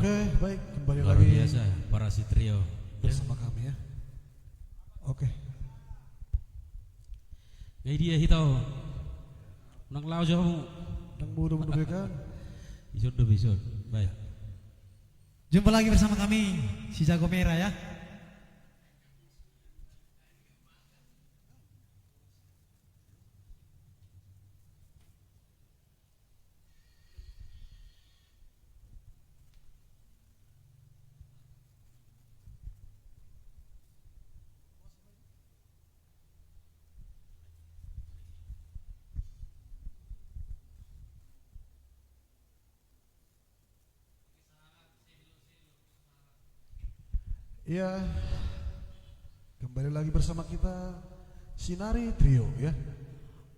Oke, baik, kembali Luar lagi biasa para si trio bersama kami ya. Oke. Gaya dia hitau nang lau jauh Nang mudah mendudukan. Bisur baik. Jumpa lagi bersama kami si Jago Merah ya. Iya. Kembali lagi bersama kita Sinari Trio ya.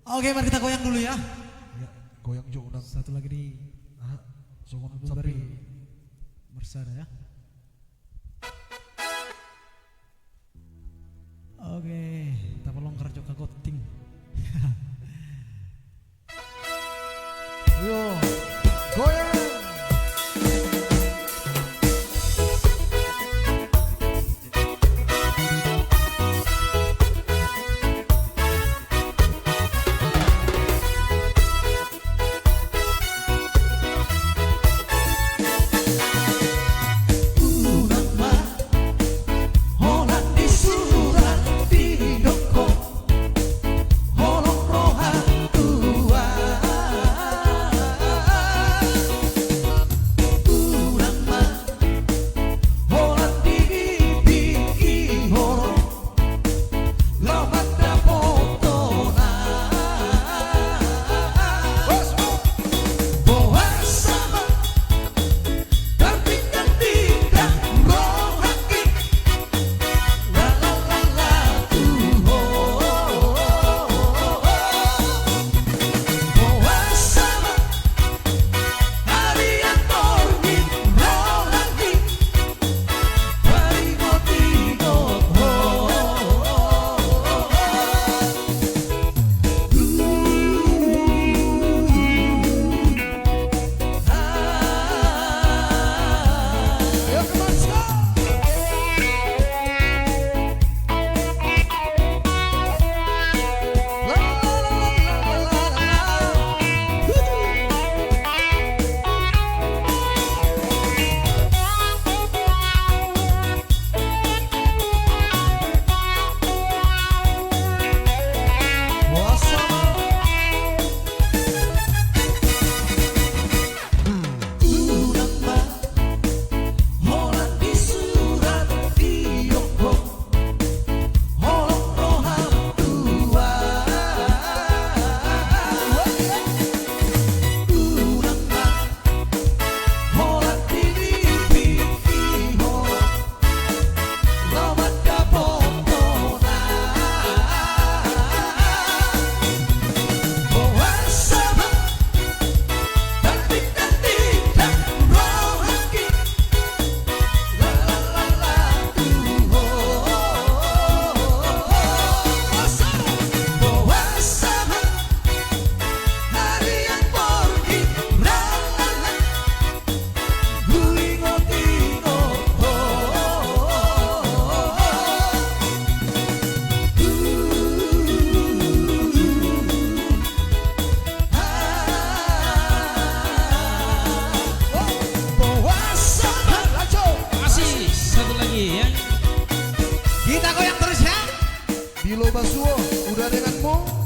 Oke, mari kita goyang dulu ya. Ya, goyang jo unang Satu lagi di songon Abu sapi. Bari Mersada ya. Oke, kita pelongkar juga goting. Yo, goyang. Bilo Basuo, udah denganmu?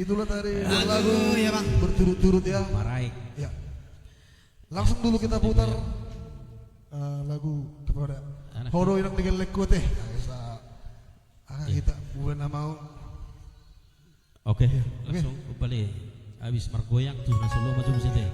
itulah tadi dua Lagu, lagu ya, Bang. berturut-turut ya. Maraik. Ya. Langsung dulu kita putar lagu kepada Anak. Horo yang dengan lekut teh. Kita bukan mau. Oke, Oke. langsung balik. Habis margoyang tuh nasulo macam situ.